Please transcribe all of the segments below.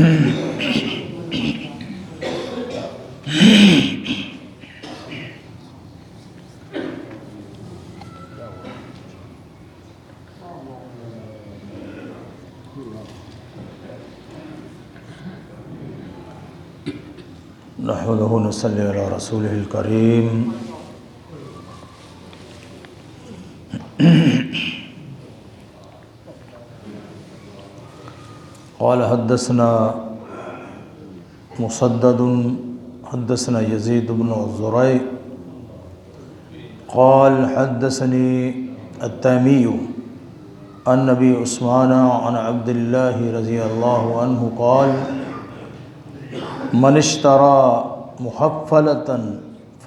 نحمده ونصلي على رسوله الكريم. قال حدثنا مسدد حدثنا يزيد بن زريع قال حدثني التيمي عن أبي عثمان عن عبد الله رضي الله عنه قال من اشترى محفلة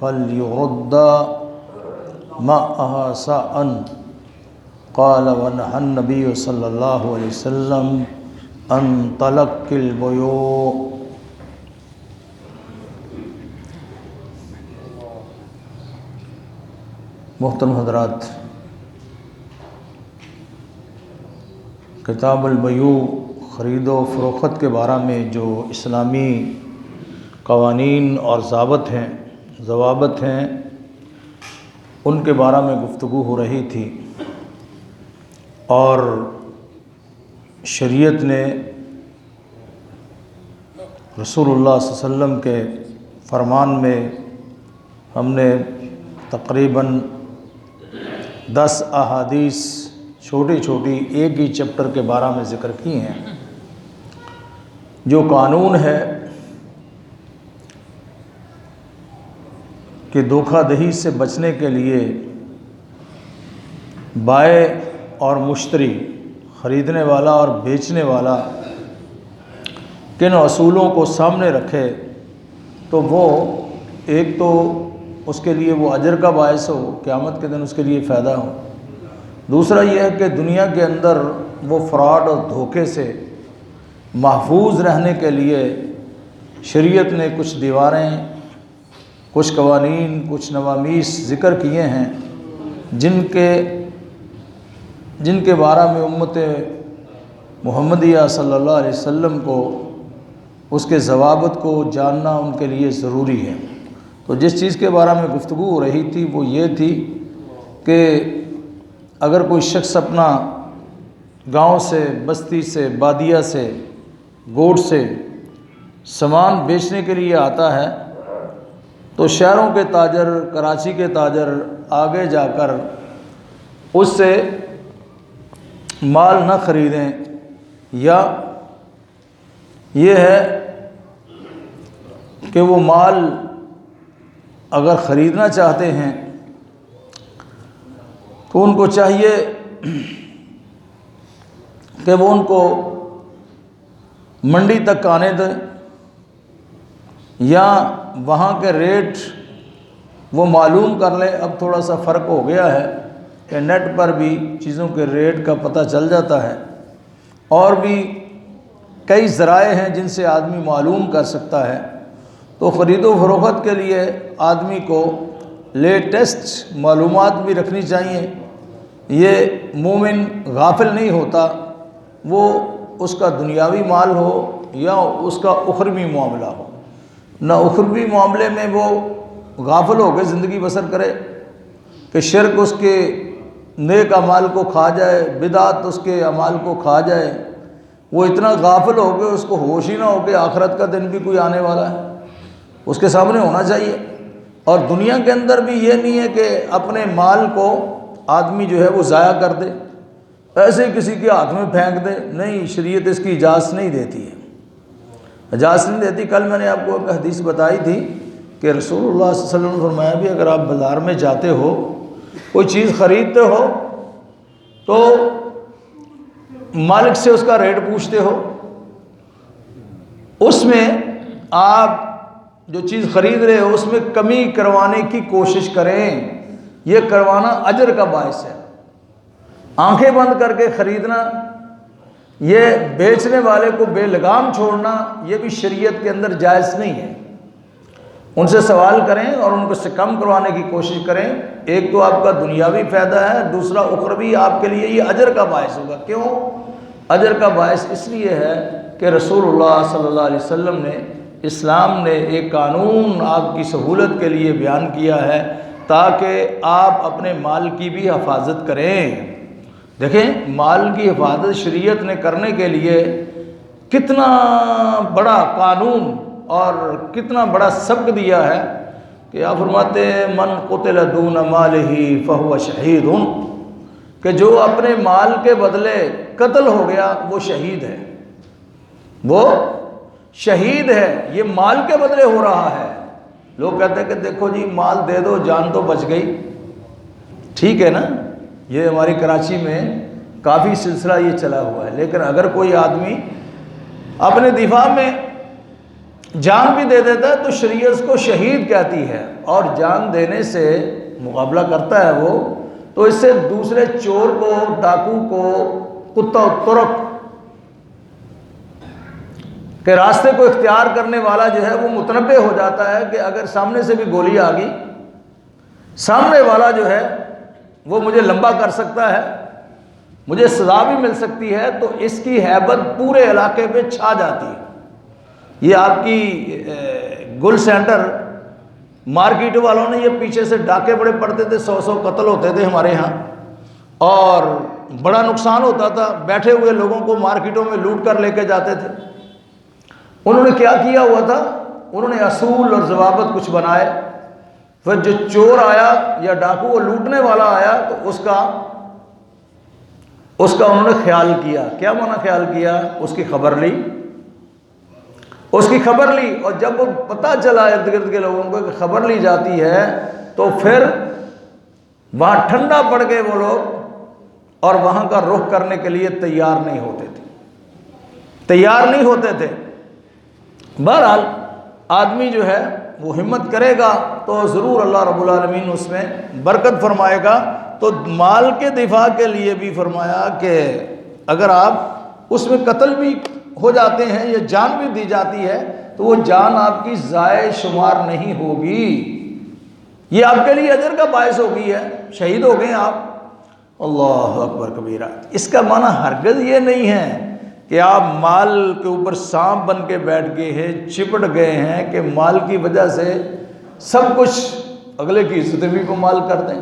فليرد معها ساعًا. قال ونهى النبي صلى الله عليه وسلم عن تلقي البيوع. محترم حضرات، کتاب البیوع خرید و فروخت کے بارے میں جو اسلامی قوانین اور ضوابط ہیں ان کے بارے میں گفتگو ہو رہی تھی، اور شریعت نے رسول اللہ صلی اللہ علیہ وسلم کے فرمان میں ہم نے تقریباً 10 احادیث چھوٹی چھوٹی ایک ہی چیپٹر کے بارے میں ذکر کی ہیں. جو قانون ہے کہ دھوکہ دہی سے بچنے کے لیے بائع اور مشتری، خریدنے والا اور بیچنے والا کن اصولوں کو سامنے رکھے تو وہ ایک تو اس کے لیے وہ اجر کا باعث ہو، قیامت کے دن اس کے لیے فائدہ ہو. دوسرا یہ ہے کہ دنیا کے اندر وہ فراڈ اور دھوکے سے محفوظ رہنے کے لیے شریعت نے کچھ دیواریں، کچھ قوانین، کچھ نوامیس ذکر کیے ہیں جن کے بارے میں امت محمدیہ صلی اللہ علیہ وسلم کو اس کے ضوابط کو جاننا ان کے لیے ضروری ہے. تو جس چیز کے بارے میں گفتگو ہو رہی تھی وہ یہ تھی کہ اگر کوئی شخص اپنا گاؤں سے، بستی سے، بادیہ سے، گوٹ سے سامان بیچنے کے لیے آتا ہے تو شہروں کے تاجر، کراچی کے تاجر آگے جا کر اس سے مال نہ خریدیں، یا یہ ہے کہ وہ مال اگر خریدنا چاہتے ہیں تو ان کو چاہیے کہ وہ ان کو منڈی تک آنے دیں، یا وہاں کے ریٹ وہ معلوم کر لیں. اب تھوڑا سا فرق ہو گیا ہے کہ نیٹ پر بھی چیزوں کے ریٹ کا پتہ چل جاتا ہے، اور بھی کئی ذرائع ہیں جن سے آدمی معلوم کر سکتا ہے. تو خرید و فروخت کے لیے آدمی کو لیٹسٹ معلومات بھی رکھنی چاہیے. یہ مومن غافل نہیں ہوتا، وہ اس کا دنیاوی مال ہو یا اس کا اخروی معاملہ ہو، نہ اخروی معاملے میں وہ غافل ہو کے زندگی بسر کرے کہ شرک اس کے نیک اعمال کو کھا جائے، بدعت اس کے اعمال کو کھا جائے. وہ اتنا غافل ہو کے اس کو ہوش ہی نہ ہو کہ آخرت کا دن بھی کوئی آنے والا ہے، اس کے سامنے ہونا چاہیے. اور دنیا کے اندر بھی یہ نہیں ہے کہ اپنے مال کو آدمی جو ہے وہ ضائع کر دے، ایسے ہی کسی کے ہاتھ میں پھینک دے. نہیں، شریعت اس کی اجازت نہیں دیتی ہے، اجازت نہیں دیتی. کل میں نے آپ کو ایک حدیث بتائی تھی کہ رسول اللہ صلی اللہ علیہ وسلم نے فرمایا بھی اگر آپ بازار میں جاتے ہو، کوئی چیز خریدتے ہو تو مالک سے اس کا ریٹ پوچھتے ہو، اس میں آپ جو چیز خرید رہے ہو اس میں کمی کروانے کی کوشش کریں. یہ کروانا اجر کا باعث ہے. آنکھیں بند کر کے خریدنا، یہ بیچنے والے کو بے لگام چھوڑنا، یہ بھی شریعت کے اندر جائز نہیں ہے. ان سے سوال کریں اور ان کو سے کم کروانے کی کوشش کریں. ایک تو آپ کا دنیاوی فائدہ ہے، دوسرا اخروی آپ کے لیے یہ اجر کا باعث ہوگا. کیوں اجر کا باعث اس لیے ہے کہ رسول اللہ صلی اللہ علیہ وسلم نے، اسلام نے ایک قانون آپ کی سہولت کے لیے بیان کیا ہے تاکہ آپ اپنے مال کی بھی حفاظت کریں۔ دیکھیں مال کی حفاظت شریعت نے کرنے کے لیے کتنا بڑا قانون اور کتنا بڑا سبق دیا ہے کہ آپ فرماتے ہیں من قتل دون مالہ فہو شہید، کہ جو اپنے مال کے بدلے قتل ہو گیا وہ شہید ہے، وہ شہید ہے، یہ مال کے بدلے ہو رہا ہے۔ لوگ کہتے ہیں کہ دیکھو جی مال دے دو جان تو بچ گئی، ٹھیک ہے نا، یہ ہماری کراچی میں کافی سلسلہ یہ چلا ہوا ہے، لیکن اگر کوئی آدمی اپنے دفاع میں جان بھی دے دیتا ہے تو شریعت اس کو شہید کہتی ہے، اور جان دینے سے مقابلہ کرتا ہے وہ، تو اس سے دوسرے چور کو، ڈاکو کو، کتا ترک کہ راستے کو اختیار کرنے والا جو ہے وہ متنبع ہو جاتا ہے کہ اگر سامنے سے بھی گولی آ گئی، سامنے والا جو ہے وہ مجھے لمبا کر سکتا ہے، مجھے سزا بھی مل سکتی ہے، تو اس کی ہیبت پورے علاقے پہ چھا جاتی ہے۔ یہ آپ کی گل سینٹر مارکیٹ والوں نے یہ پیچھے سے ڈاکے بڑے پڑتے تھے، 100 قتل ہوتے تھے ہمارے ہاں، اور بڑا نقصان ہوتا تھا، بیٹھے ہوئے لوگوں کو مارکیٹوں میں لوٹ کر لے کے جاتے تھے۔ انہوں نے کیا کیا ہوا تھا، انہوں نے اصول اور ضوابط کچھ بنائے، پھر جو چور آیا یا ڈاکو وہ لوٹنے والا آیا تو اس کا انہوں نے خیال کیا۔ کیا معنی خیال کیا؟ اس کی خبر لی، اس کی خبر لی، اور جب وہ پتہ چلا ارد گرد کے لوگوں کو کہ خبر لی جاتی ہے تو پھر وہاں ٹھنڈا پڑ گئے وہ لوگ، اور وہاں کا رخ کرنے کے لیے تیار نہیں ہوتے تھے، تیار نہیں ہوتے تھے۔ بہرحال آدمی جو ہے وہ ہمت کرے گا تو ضرور اللہ رب العالمین اس میں برکت فرمائے گا۔ تو مال کے دفاع کے لیے بھی فرمایا کہ اگر آپ اس میں قتل بھی ہو جاتے ہیں یا جان بھی دی جاتی ہے تو وہ جان آپ کی ضائع شمار نہیں ہوگی، یہ آپ کے لیے اجر کا باعث ہوگی ہے، شہید ہو گئے آپ۔ اللہ اکبر کبیرہ۔ اس کا معنی ہرگز یہ نہیں ہے کہ آپ مال کے اوپر سانپ بن کے بیٹھ گئے ہیں، چپٹ گئے ہیں کہ مال کی وجہ سے سب کچھ اگلے کی عزت بھی کو مال کر دیں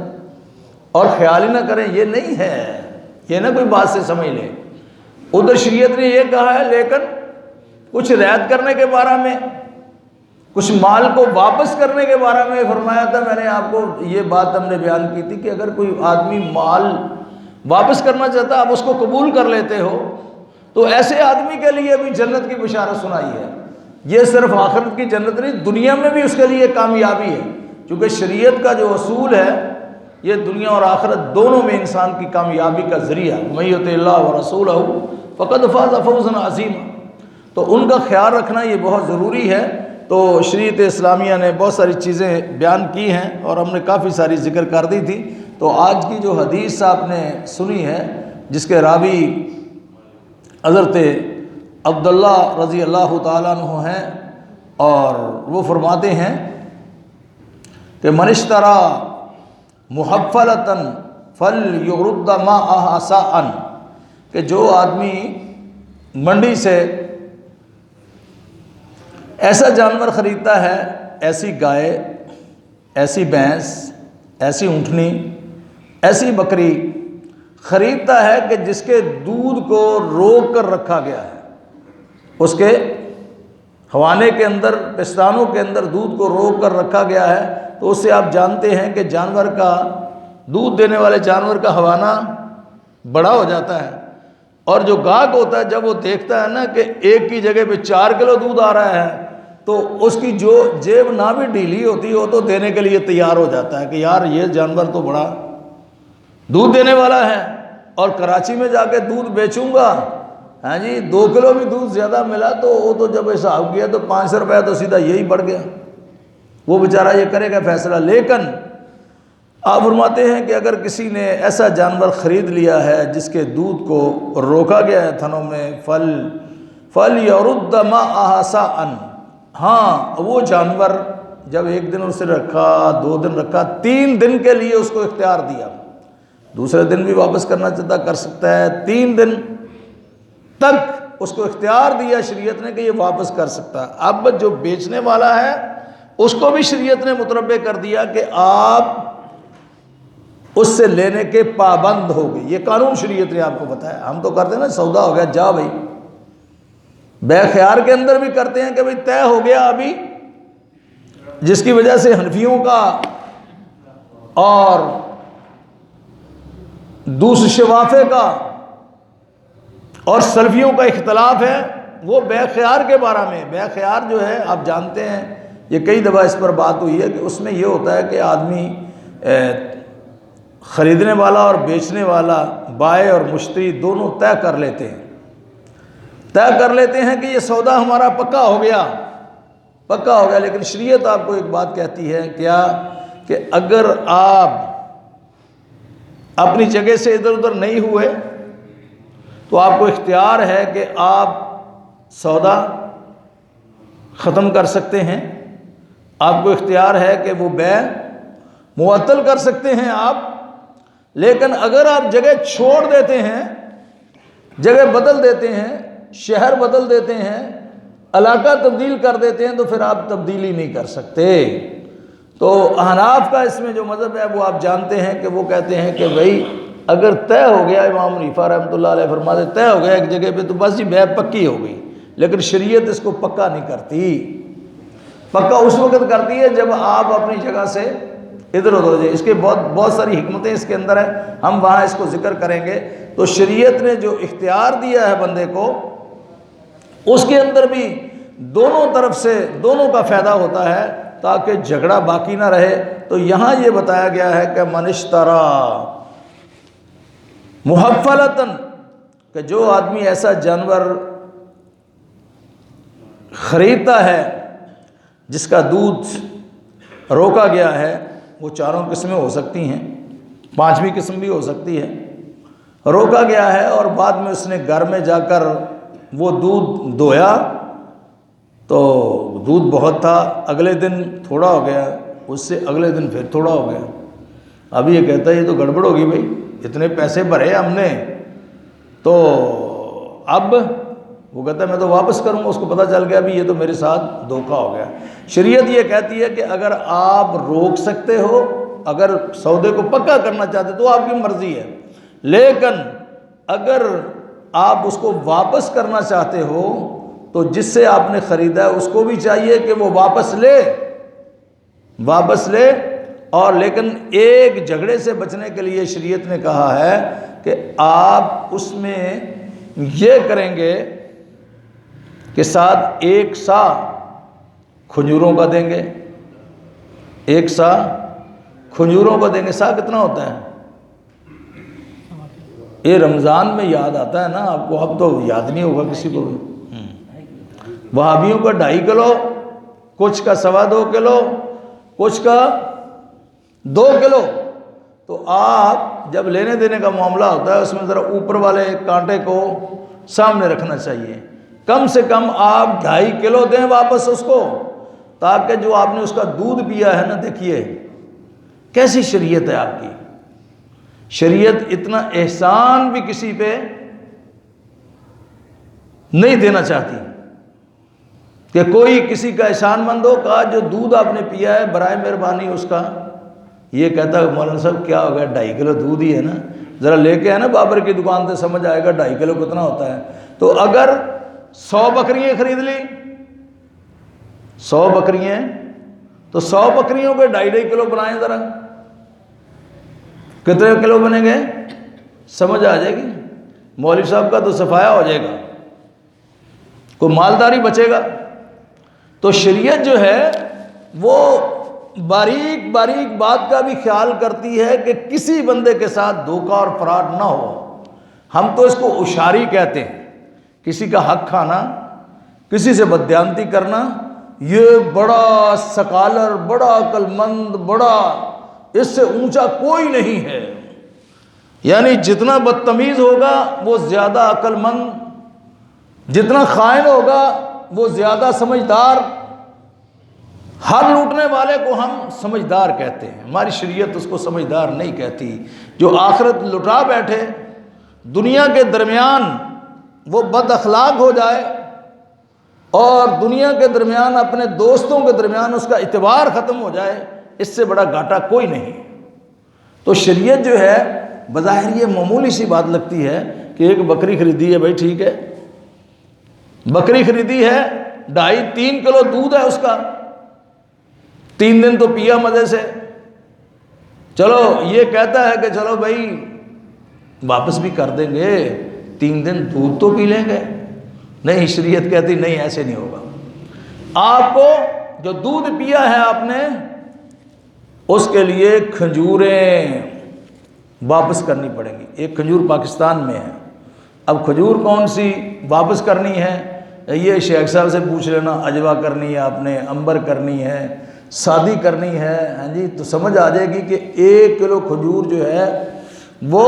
اور خیال ہی نہ کریں، یہ نہیں ہے، یہ نہ کوئی بات سے سمجھ لیں۔ ادھر شریعت نے یہ کہا ہے، لیکن کچھ رعایت کرنے کے بارے میں، کچھ مال کو واپس کرنے کے بارے میں فرمایا تھا۔ میں نے آپ کو یہ بات ہم نے بیان کی تھی کہ اگر کوئی آدمی مال واپس کرنا چاہتا ہے، آپ اس کو قبول کر لیتے ہو، تو ایسے آدمی کے لیے بھی جنت کی بشارت سنائی ہے۔ یہ صرف آخرت کی جنت نہیں، دنیا میں بھی اس کے لیے کامیابی ہے، کیونکہ شریعت کا جو اصول ہے یہ دنیا اور آخرت دونوں میں انسان کی کامیابی کا ذریعہ۔ من یطع اللہ ورسولہ فقد فاز فوزا عظیما۔ تو ان کا خیال رکھنا یہ بہت ضروری ہے۔ تو شریعت اسلامیہ نے بہت ساری چیزیں بیان کی ہیں اور ہم نے کافی ساری ذکر کر دی تھی۔ تو آج کی جو حدیث آپ نے سنی ہے جس کے راوی حضرت عبداللہ رضی اللہ تعالیٰ عنہ ہیں، اور وہ فرماتے ہیں کہ من اشتری محفلۃ فلیرد ماءها ساعا، کہ جو آدمی منڈی سے ایسا جانور خریدتا ہے، ایسی گائے، ایسی بھینس، ایسی اونٹنی، ایسی بکری خریدتا ہے کہ جس کے دودھ کو روک کر رکھا گیا ہے، اس کے خوانے کے اندر، پستانوں کے اندر دودھ کو روک کر رکھا گیا ہے، تو اس سے آپ جانتے ہیں کہ جانور کا، دودھ دینے والے جانور کا خوانہ بڑا ہو جاتا ہے، اور جو گاہک ہوتا ہے جب وہ دیکھتا ہے نا کہ ایک کی جگہ پہ 4 کلو دودھ آ رہا ہے تو اس کی جو جیب نہ بھی ڈھیلی ہوتی وہ تو دینے کے لیے تیار ہو جاتا ہے کہ یار یہ جانور تو بڑا دودھ دینے والا ہے، اور کراچی میں جا کے دودھ بیچوں گا، ہاں جی 2 کلو بھی دودھ زیادہ ملا تو وہ تو جب حساب کیا تو 500 روپے تو سیدھا یہی بڑھ گیا، وہ بیچارہ یہ کرے گا فیصلہ۔ لیکن آپ فرماتے ہیں کہ اگر کسی نے ایسا جانور خرید لیا ہے جس کے دودھ کو روکا گیا ہے تھنوں میں، فَلْيَرُدَّ مَاءَهَا سَاعًا، ہاں وہ جانور جب 1 دن اسے رکھا، 2 دن رکھا، 3 دن کے لیے اس کو اختیار دیا، دوسرے دن بھی واپس کرنا چاہتا کر سکتا ہے، 3 دن تک اس کو اختیار دیا شریعت نے کہ یہ واپس کر سکتا ہے۔ اب جو بیچنے والا ہے اس کو بھی شریعت نے متنبع کر دیا کہ آپ اس سے لینے کے پابند ہو گئے۔ یہ قانون شریعت نے آپ کو بتایا۔ ہم تو کرتے ہیں نا سودا ہو گیا جا بھائی، بے خیار کے اندر بھی کرتے ہیں کہ بھائی طے ہو گیا ابھی، جس کی وجہ سے حنفیوں کا اور دوسرے شوافے کا اور سلفیوں کا اختلاف ہے، وہ بے خیار کے بارے میں۔ بے خیار جو ہے آپ جانتے ہیں، یہ کئی دفعہ اس پر بات ہوئی ہے کہ اس میں یہ ہوتا ہے کہ آدمی خریدنے والا اور بیچنے والا، بائع اور مشتری دونوں طے کر لیتے ہیں کہ یہ سودا ہمارا پکا ہو گیا۔ لیکن شریعت آپ کو ایک بات کہتی ہے کیا، کہ اگر آپ اپنی جگہ سے ادھر ادھر نہیں ہوئے تو آپ کو اختیار ہے کہ آپ سودا ختم کر سکتے ہیں، آپ کو اختیار ہے کہ وہ بیع معطل کر سکتے ہیں آپ۔ لیکن اگر آپ جگہ چھوڑ دیتے ہیں، جگہ بدل دیتے ہیں، شہر بدل دیتے ہیں، علاقہ تبدیل کر دیتے ہیں، تو پھر آپ تبدیلی نہیں کر سکتے۔ تو احناف کا اس میں جو مذہب ہے وہ آپ جانتے ہیں کہ وہ کہتے ہیں کہ بھائی اگر طے ہو گیا، امام حنیفہ رحمۃ اللہ علیہ فرماتے طے ہو گیا ایک جگہ پہ تو بس یہ بیع پکی ہو گئی۔ لیکن شریعت اس کو پکا نہیں کرتی۔ پکا اس وقت کرتی ہے جب آپ اپنی جگہ سے ادھر ادھر ہو جائے۔ اس کے بہت ساری حکمتیں اس کے اندر ہیں، ہم وہاں اس کو ذکر کریں گے۔ تو شریعت نے جو اختیار دیا ہے بندے کو، اس کے اندر بھی دونوں طرف سے دونوں کا فائدہ ہوتا ہے تاکہ جھگڑا باقی نہ رہے۔ تو یہاں یہ بتایا گیا ہے کہ من اشترا محفلتن، کہ جو آدمی ایسا جانور خریدتا ہے جس کا دودھ روکا گیا ہے، وہ چاروں قسمیں ہو سکتی ہیں، پانچویں قسم بھی ہو سکتی ہے، روکا گیا ہے اور بعد میں اس نے گھر میں جا کر وہ دودھ دویا تو دودھ بہت تھا، اگلے دن تھوڑا ہو گیا، اس سے اگلے دن پھر تھوڑا ہو گیا۔ اب یہ کہتا ہے یہ تو گڑبڑ ہوگی بھائی، اتنے پیسے بھرے ہم نے، تو اب وہ کہتا ہے میں تو واپس کروں گا۔ اس کو پتہ چل گیا بھی یہ تو میرے ساتھ دھوکہ ہو گیا۔ شریعت یہ کہتی ہے کہ اگر آپ روک سکتے ہو، اگر سودے کو پکا کرنا چاہتے تو آپ کی مرضی ہے، لیکن اگر آپ اس کو واپس کرنا چاہتے ہو تو جس سے آپ نے خریدا ہے اس کو بھی چاہیے کہ وہ واپس لے۔ اور لیکن ایک جھگڑے سے بچنے کے لیے شریعت نے کہا ہے کہ آپ اس میں یہ کریں گے کہ ساتھ ایک سا کھجوروں کا دیں گے، ایک سا کھجوروں کا دیں گے۔ سا کتنا ہوتا ہے؟ یہ رمضان میں یاد آتا ہے نا آپ کو، اب تو یاد نہیں ہوگا کسی کو بھی۔ وہابیوں کا 2.5 کلو، کچھ کا 2.25 کلو، کچھ کا 2 کلو۔ تو آپ جب لینے دینے کا معاملہ ہوتا ہے اس میں ذرا اوپر والے کانٹے کو سامنے رکھنا چاہیے۔ کم سے کم آپ 2.5 کلو دیں واپس اس کو، تاکہ جو آپ نے اس کا دودھ پیا ہے نا، دیکھیے کیسی شریعت ہے آپ کی۔ شریعت اتنا احسان بھی کسی پہ نہیں دینا چاہتی کہ کوئی کسی کا احسان مند ہو، کہا جو دودھ آپ نے پیا ہے برائے مہربانی اس کا، یہ کہتا ہے مولانا صاحب کیا ہو گیا 2.5 کلو دودھ ہی ہے نا، ذرا لے کے ہے نا بابر کی دکان سے سمجھ آئے گا 2.5 کلو کتنا ہوتا ہے۔ تو اگر 100 بکریاں خرید لی، 100 بکریاں، تو 100 بکریوں کے 2.5 کلو بنائیں، ذرا کتنے کلو بنیں گے سمجھ آ جائے گی۔ مولوی صاحب کا تو صفایا ہو جائے گا، کوئی مالداری بچے گا۔ تو شریعت جو ہے وہ باریک باریک بات کا بھی خیال کرتی ہے کہ کسی بندے کے ساتھ دھوکہ اور فراڈ نہ ہو۔ ہم تو اس کو اشاری کہتے ہیں، کسی کا حق کھانا، کسی سے بددیانتی کرنا، یہ بڑا سکالر، بڑا عقل مند، بڑا، اس سے اونچا کوئی نہیں ہے۔ یعنی جتنا بدتمیز ہوگا وہ زیادہ عقل مند، جتنا خائن ہوگا وہ زیادہ سمجھدار۔ ہر لوٹنے والے کو ہم سمجھدار کہتے ہیں، ہماری شریعت اس کو سمجھدار نہیں کہتی۔ جو آخرت لٹا بیٹھے، دنیا کے درمیان وہ بد اخلاق ہو جائے اور دنیا کے درمیان اپنے دوستوں کے درمیان اس کا اعتبار ختم ہو جائے، اس سے بڑا گھاٹا کوئی نہیں۔ تو شریعت جو ہے بظاہر یہ معمولی سی بات لگتی ہے کہ ایک بکری خریدی ہے، بھائی ٹھیک ہے، بکری خریدی ہے، 2.5-3 کلو دودھ ہے اس کا، 3 دن تو پیا مزے سے، چلو یہ کہتا ہے کہ چلو بھائی واپس بھی کر دیں گے، 3 دن دودھ تو پی لیں گے۔ نہیں، شریعت کہتی نہیں، ایسے نہیں ہوگا۔ آپ کو جو دودھ پیا ہے آپ نے، اس کے لیے کھجوریں واپس کرنی پڑیں گی۔ ایک کھجور پاکستان میں ہے، اب کھجور کون سی واپس کرنی ہے یہ شیخ صاحب سے پوچھ لینا، اجوا کرنی ہے آپ نے، امبر کرنی ہے، سادی کرنی ہے، ہاں جی، تو سمجھ آ جائے گی کہ 1 کلو کھجور جو ہے وہ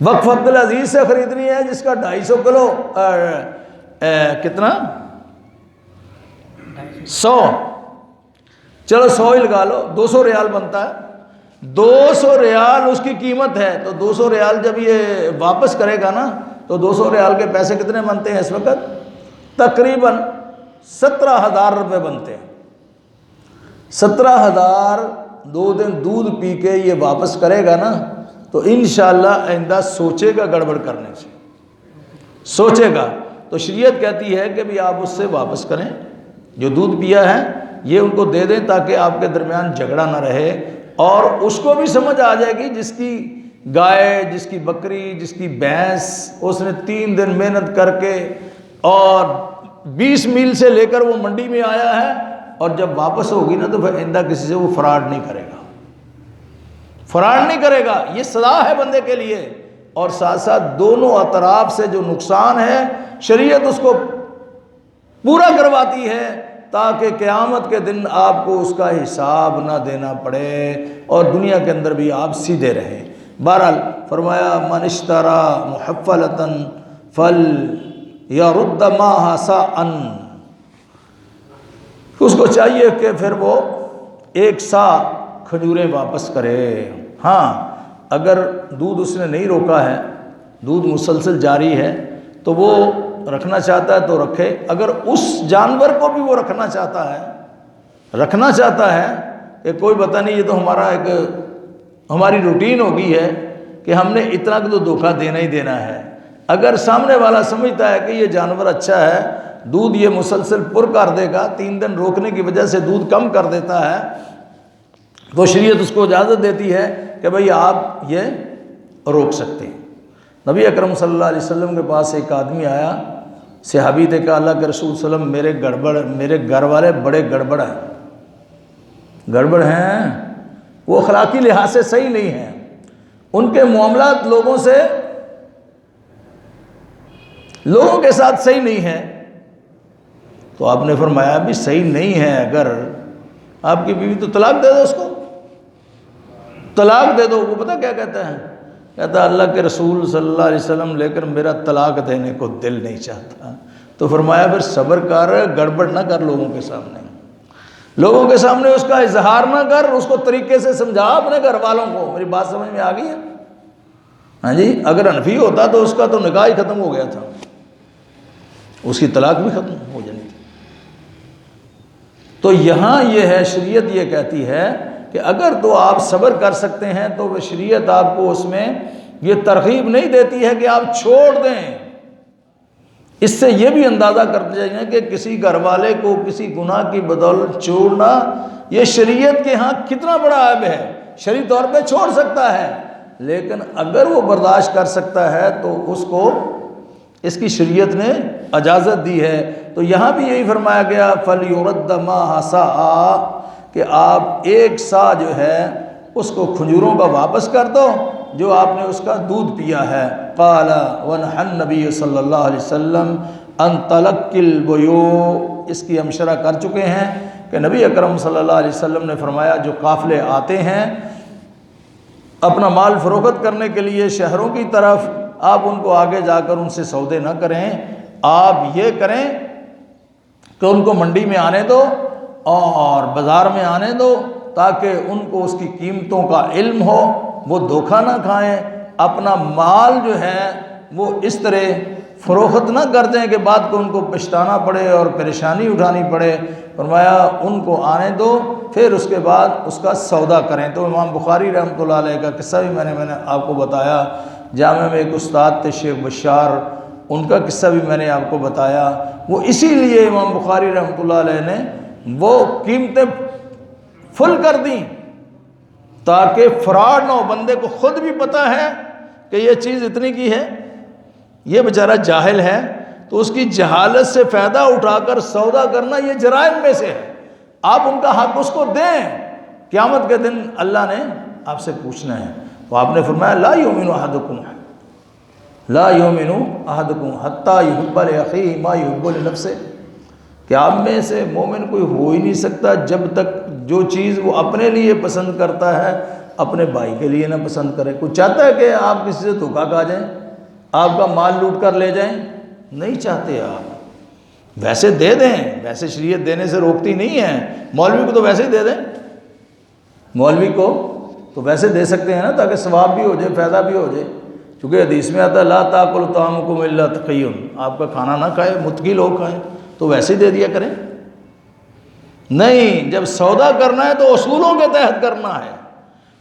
وقف عبدالعزیز سے خریدنی ہے جس کا 250 کلو کتنا 100، چلو 100 ہی لگا لو، 200 ریال بنتا ہے، 200 ریال اس کی قیمت ہے، تو 200 ریال جب یہ واپس کرے گا نا تو 200 ریال کے پیسے کتنے بنتے ہیں اس وقت؟ تقریباً 17,000 روپے بنتے ہیں۔ 17,000 2 دن دودھ پی کے یہ واپس کرے گا نا تو انشاءاللہ آئندہ سوچے گا گڑبڑ کرنے سے، سوچے گا۔ تو شریعت کہتی ہے کہ بھی آپ اس سے واپس کریں، جو دودھ پیا ہے یہ ان کو دے دیں تاکہ آپ کے درمیان جھگڑا نہ رہے، اور اس کو بھی سمجھ آ جائے گی جس کی گائے، جس کی بکری، جس کی بھینس اس نے 3 دن محنت کر کے اور 20 میل سے لے کر وہ منڈی میں آیا ہے، اور جب واپس ہوگی نا تو پھر آئندہ کسی سے وہ فراڈ نہیں کرے گا، فراڈ نہیں کرے گا۔ یہ سزا ہے بندے کے لیے، اور ساتھ ساتھ دونوں اطراف سے جو نقصان ہے شریعت اس کو پورا کرواتی ہے تاکہ قیامت کے دن آپ کو اس کا حساب نہ دینا پڑے اور دنیا کے اندر بھی آپ سیدھے رہیں۔ بہرحال فرمایا من اشترى محفلۃ فلیرد ما ساءً، اس کو چاہیے کہ پھر وہ 1 سا کھجوریں واپس کرے۔ ہاں اگر دودھ اس نے نہیں روکا ہے، دودھ مسلسل جاری ہے تو وہ رکھنا چاہتا ہے تو رکھے، اگر اس جانور کو بھی وہ رکھنا چاہتا ہے کہ کوئی پتہ نہیں، یہ تو ہماری روٹین ہو گئی ہے کہ ہم نے اتنا تو دھوکہ دینا ہی دینا ہے، اگر سامنے والا سمجھتا ہے کہ یہ جانور اچھا ہے، دودھ یہ مسلسل پر کر دے گا، 3 دن روکنے کی وجہ سے دودھ کم کر دیتا ہے، تو شریعت اس کو اجازت دیتی ہے کہ بھئی آپ یہ روک سکتے ہیں۔ نبی اکرم صلی اللہ علیہ وسلم کے پاس ایک آدمی آیا، صحابی نے کہا اللہ کے رسول صلی اللہ علیہ وسلم میرے گھر والے بڑے گڑبڑ ہیں، وہ اخلاقی لحاظ سے صحیح نہیں ہیں، ان کے معاملات لوگوں کے ساتھ صحیح نہیں ہیں۔ تو آپ نے فرمایا بھی صحیح نہیں ہے، اگر آپ کی بیوی تو طلاق دے دو، اس کو طلاق دے دو۔ وہ پتہ کیا کہتا ہے؟ کہتا ہے اللہ کے رسول صلی اللہ علیہ وسلم لیکن میرا طلاق دینے کو دل نہیں چاہتا۔ تو فرمایا پھر صبر کر، گڑبڑ نہ کر، لوگوں کے سامنے اس کا اظہار نہ کر، اس کو طریقے سے سمجھا اپنے گھر والوں کو۔ میری بات سمجھ میں آ گئی ہے؟ ہاں جی، اگر حنفی ہوتا تو اس کا تو نکاح ہی ختم ہو گیا تھا، اس کی طلاق بھی ختم ہو جانی تھی۔ تو یہاں یہ ہے، شریعت یہ کہتی ہے کہ اگر تو آپ صبر کر سکتے ہیں تو وہ شریعت آپ کو اس میں یہ ترغیب نہیں دیتی ہے کہ آپ چھوڑ دیں۔ اس سے یہ بھی اندازہ کرتے جائیں کہ کسی گھر والے کو کسی گناہ کی بدولت چھوڑنا یہ شریعت کے ہاں کتنا بڑا عیب ہے۔ شرعی طور پہ چھوڑ سکتا ہے، لیکن اگر وہ برداشت کر سکتا ہے تو اس کو اس کی شریعت نے اجازت دی ہے۔ تو یہاں بھی یہی فرمایا گیا فَلْيُرَدَّ مَا سَاءَ، کہ آپ 1 سا جو ہے اس کو کھجوروں کا واپس کر دو جو آپ نے اس کا دودھ پیا ہے۔ قال وَنَهَى النَّبِيُّ صلی اللہ علیہ وسلم عن تلقي البيوع، اس کی ہم شرح کر چکے ہیں کہ نبی اکرم صلی اللہ علیہ وسلم نے فرمایا جو قافلے آتے ہیں اپنا مال فروخت کرنے کے لیے شہروں کی طرف، آپ ان کو آگے جا کر ان سے سودے نہ کریں، آپ یہ کریں کہ ان کو منڈی میں آنے دو اور بازار میں آنے دو تاکہ ان کو اس کی قیمتوں کا علم ہو، وہ دھوکہ نہ کھائیں، اپنا مال جو ہے وہ اس طرح فروخت نہ کر دیں کہ بعد کو ان کو پچھتانا پڑے اور پریشانی اٹھانی پڑے۔ فرمایا ان کو آنے دو، پھر اس کے بعد اس کا سودا کریں۔ تو امام بخاری رحمۃ اللہ علیہ کا قصہ بھی میں نے آپ کو بتایا، جامعہ میں ایک استاد تھے شیخ بشار، ان کا قصہ بھی میں نے آپ کو بتایا۔ وہ اسی لیے امام بخاری رحمۃ اللہ علیہ نے وہ قیمتیں فل کر دیں تاکہ فراڈ نہ ہو۔ بندے کو خود بھی پتہ ہے کہ یہ چیز اتنی کی ہے، یہ بیچارہ جاہل ہے، تو اس کی جہالت سے فائدہ اٹھا کر سودا کرنا یہ جرائم میں سے ہے۔ آپ ان کا حق اس کو دیں، قیامت کے دن اللہ نے آپ سے پوچھنا ہے۔ تو آپ نے فرمایا لا یؤمن احدکم حتی یحب لاخیہ ما یحب لنفسہ، کہ آپ میں سے مومن کوئی ہو ہی نہیں سکتا جب تک جو چیز وہ اپنے لیے پسند کرتا ہے اپنے بھائی کے لیے نہ پسند کرے۔ کوئی چاہتا ہے کہ آپ کسی سے دھوکہ کھا جائیں، آپ کا مال لوٹ کر لے جائیں؟ نہیں چاہتے آپ، ویسے دے دیں، ویسے شریعت دینے سے روکتی نہیں ہے۔ مولوی کو تو ویسے ہی دے دیں، مولوی کو تو ویسے دے سکتے ہیں نا، تاکہ ثواب بھی ہو جائے، فائدہ بھی ہو جائے۔ چونکہ حدیث میں آتا ہے لا تاکلوا طعامکم الا تقی، آپ کا کھانا نہ کھائے، متقی لوگ کھائیں، تو ویسے ہی دے دیا کریں۔ نہیں، جب سودا کرنا ہے تو اصولوں کے تحت کرنا ہے،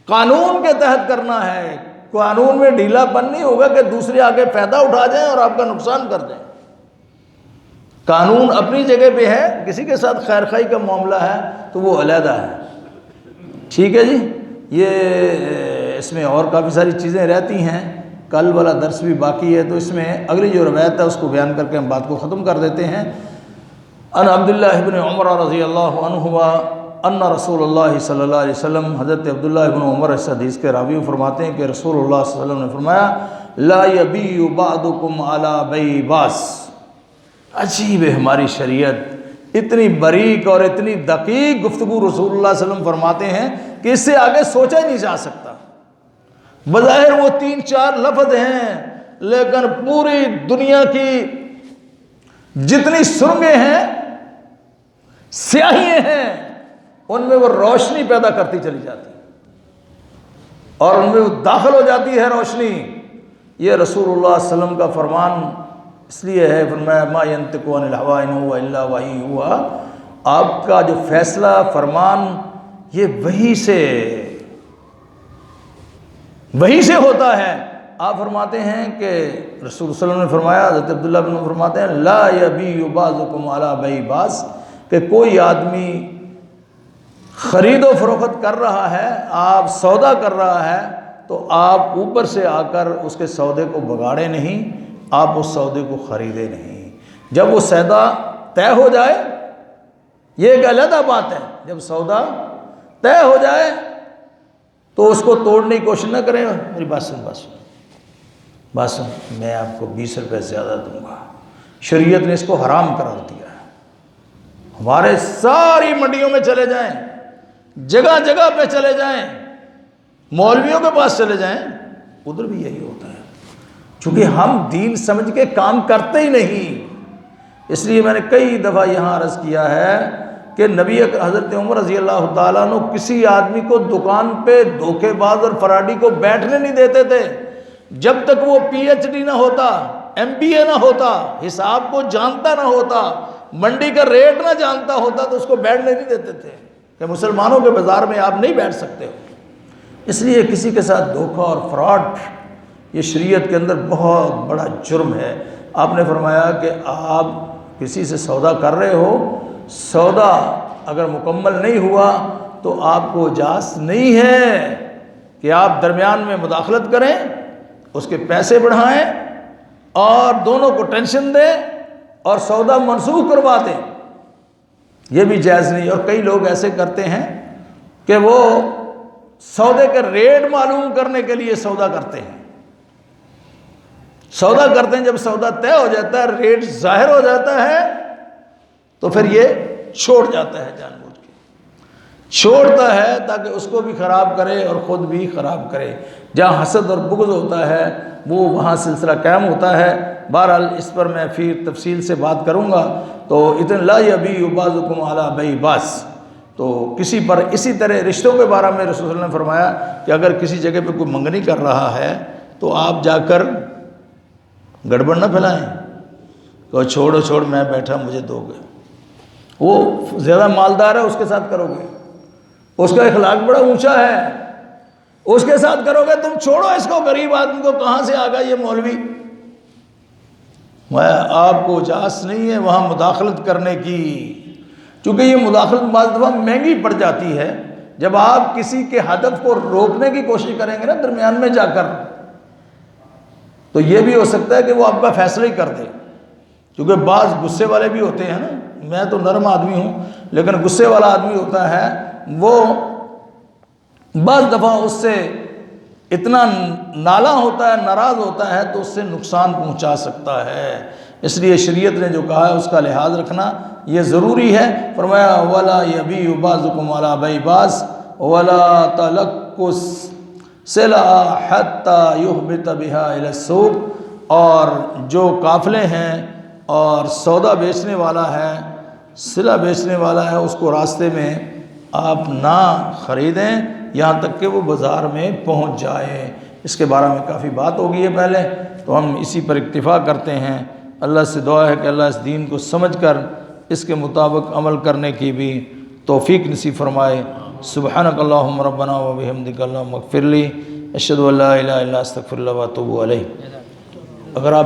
قانون کے تحت کرنا ہے۔ قانون میں ڈھیلا پن نہیں ہوگا کہ دوسرے آگے فائدہ اٹھا جائیں اور آپ کا نقصان کر دیں۔ قانون اپنی جگہ پہ ہے، کسی کے ساتھ خیر خواہی کا معاملہ ہے تو وہ علیحدہ ہے، ٹھیک ہے جی۔ یہ اس میں اور کافی ساری چیزیں رہتی ہیں، کل والا درس بھی باقی ہے، تو اس میں اگلی جو روایت ہے اس کو بیان کر کے ہم بات کو ختم کر دیتے ہیں۔ ان عبداللہ ابن عمر رضی اللہ عنہما ان رسول اللہ صلی اللہ علیہ وسلم، حضرت عبداللہ ابن عمر اس حدیث کے راوی فرماتے ہیں کہ رسول اللہ صلی اللہ علیہ وسلم نے فرمایا لا یبیع بعضکم علی بیع بعض۔ عجیب ہے ہماری شریعت، اتنی باریک اور اتنی دقیق گفتگو رسول اللہ صلی اللہ علیہ وسلم فرماتے ہیں کہ اس سے آگے سوچا ہی نہیں جا سکتا۔ بظاہر وہ 3-4 لفظ ہیں، لیکن پوری دنیا کی جتنی سرنگیں ہیں، سیاہیاں ہیں، ان میں وہ روشنی پیدا کرتی چلی جاتی اور ان میں وہ داخل ہو جاتی ہے روشنی۔ یہ رسول اللہ صلی اللہ علیہ وسلم کا فرمان اس لیے ہے، فرمایا ما ینطق عن الہویٰ ان هو الا وحی یوحیٰ، آپ کا جو فیصلہ فرمان یہ وحی سے ہوتا ہے۔ آپ فرماتے ہیں کہ رسول صلی اللہ علیہ وسلم نے فرمایا، حضرت عبداللہ بن عمر فرماتے ہیں لا یبیع بعضکم علی بیع بعض، کہ کوئی آدمی خرید و فروخت کر رہا ہے، آپ سودا کر رہا ہے، تو آپ اوپر سے آ کر اس کے سودے کو بگاڑے نہیں، آپ اس سودے کو خریدے نہیں۔ جب وہ سودا طے ہو جائے، یہ ایک علیحدہ بات ہے، جب سودا طے ہو جائے تو اس کو توڑنے کی کوشش نہ کریں۔ میری بات سن، میں آپ کو 20 روپے زیادہ دوں گا، شریعت نے اس کو حرام قرار دیا ہے۔ ہمارے ساری منڈیوں میں چلے جائیں، جگہ جگہ پہ چلے جائیں، مولویوں کے پاس چلے جائیں، ادھر بھی یہی ہوتا ہے، چونکہ ہم دین سمجھ کے کام کرتے ہی نہیں۔ اس لیے میں نے کئی دفعہ یہاں عرض کیا ہے کہ نبی حضرت عمر رضی اللہ تعالیٰ عنہ کسی آدمی کو دکان پہ دھوکے باز اور فراڈی کو بیٹھنے نہیں دیتے تھے جب تک وہ پی ایچ ڈی نہ ہوتا، MBA نہ ہوتا، حساب کو جانتا نہ ہوتا، منڈی کا ریٹ نہ جانتا ہوتا، تو اس کو بیٹھنے نہیں دیتے تھے کہ مسلمانوں کے بازار میں آپ نہیں بیٹھ سکتے ہو۔ اس لیے کسی کے ساتھ دھوکہ اور فراڈ یہ شریعت کے اندر بہت بڑا جرم ہے۔ آپ نے فرمایا کہ آپ کسی سے سودا کر رہے ہو، سودا اگر مکمل نہیں ہوا تو آپ کو اجازت نہیں ہے کہ آپ درمیان میں مداخلت کریں، اس کے پیسے بڑھائیں اور دونوں کو ٹینشن دیں اور سودا منسوخ کروا دیں، یہ بھی جائز نہیں۔ اور کئی لوگ ایسے کرتے ہیں کہ وہ سودے کے ریٹ معلوم کرنے کے لیے سودا کرتے ہیں، جب سودا طے ہو جاتا ہے، ریٹ ظاہر ہو جاتا ہے، تو پھر یہ چھوڑ جاتا ہے، جان بوجھ کے چھوڑتا ہے تاکہ اس کو بھی خراب کرے اور خود بھی خراب کرے۔ جہاں حسد اور بغض ہوتا ہے وہ وہاں سلسلہ قائم ہوتا ہے۔ بہرحال اس پر میں پھر تفصیل سے بات کروں گا۔ تو اتن لا یبیع بعضکم علی بیع بعض، تو کسی پر اسی طرح رشتوں کے بارے میں رسول اللہ نے فرمایا کہ اگر کسی جگہ پہ کوئی منگنی کر رہا ہے تو آپ جا کر گڑبڑ نہ پھیلائیں کہ چھوڑو چھوڑ میں بیٹھا مجھے دو گے. وہ زیادہ مالدار ہے اس کے ساتھ کرو گے, اس کا اخلاق بڑا اونچا ہے, اس کے ساتھ کرو گے. تم چھوڑو اس کو, غریب آدمی کو, کہاں سے آ گیا یہ مولوی. میں آپ کو اجازت نہیں ہے وہاں مداخلت کرنے کی, چونکہ یہ مداخلت بعض دفعہ مہنگی پڑ جاتی ہے. جب آپ کسی کے ہدف کو روکنے کی کوشش کریں گے نا درمیان میں جا کر, تو یہ بھی ہو سکتا ہے کہ وہ آپ کا فیصلہ ہی کر دے. کیونکہ بعض غصے والے بھی ہوتے ہیں نا, میں تو نرم آدمی ہوں لیکن غصے والا آدمی ہوتا ہے, وہ بعض دفعہ اس سے اتنا نالا ہوتا ہے, ناراض ہوتا ہے تو اس سے نقصان پہنچا سکتا ہے. اس لیے شریعت نے جو کہا ہے اس کا لحاظ رکھنا یہ ضروری ہے. فرمایا وَلَا يَبِيُّ بَعْضُكُمْ عَلَىٰ بَيْعِ بَعْضٍ وَلَا تَلَقُّوا السِّلَعَ حَتَّىٰ يُهْبِطَ بِهَا إِلَى السُّوقِ. اور جو قافلے ہیں اور سودا بیچنے والا ہے, صلہ بیچنے والا ہے, اس کو راستے میں آپ نہ خریدیں یہاں تک کہ وہ بازار میں پہنچ جائے. اس کے بارے میں کافی بات ہو گئی ہے پہلے, تو ہم اسی پر اکتفا کرتے ہیں. اللہ سے دعا ہے کہ اللہ اس دین کو سمجھ کر اس کے مطابق عمل کرنے کی بھی توفیق نصیب فرمائے. سبحانک اللہم ربنا و بحمدک اللہم اغفر لی, اشہدو ان لا الہ الا انت استغفر اللہ و اتوب الیک. اگر آپ